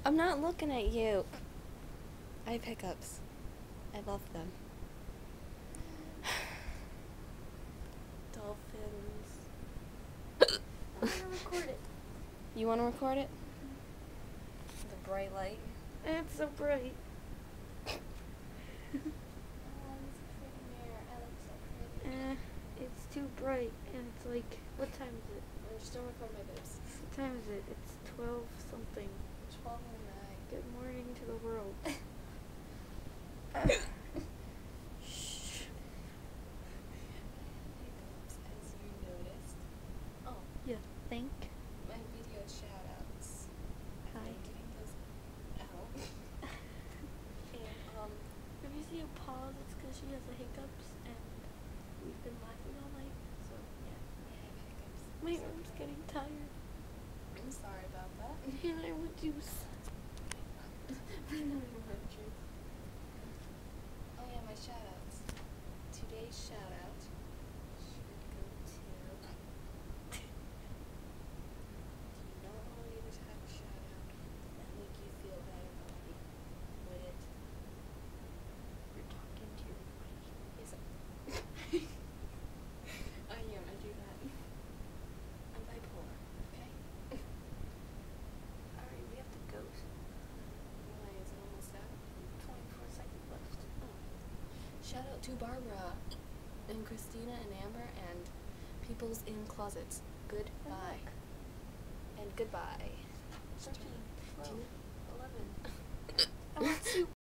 I'm not looking at you. I have hiccups. I love them. Dolphins. I want to record it. You want to record it? The bright light. It's so bright. It's too bright, and it's like, what time is it? I'm just don't record my boobs. What time is it? It's 12 something. 12:09. Good morning to the world. Shh. Hiccups, as you noticed. Oh, You think? my video shout-outs. Hi. I'm getting those out. And, If you see a pause, it's because she has the hiccups, and we've been laughing all night, so yeah. I have hiccups. My So arm's sorry. getting tired. I'm sorry about that. And I want juice. Oh yeah, my shout-outs. Today's shout-out should go to... Do you not want me to have a shout-out that make you feel better, Bobby? Would it? You're talking to your mic. Yes, I am. I do that. I'm bipolar, okay? Alright, we have to go. Why is it almost out? 24 seconds left. Shout out to Barbara and Christina and Amber and Peoples in Closets. Goodbye. And goodbye. 13, 12, Do you- 11. I want soup.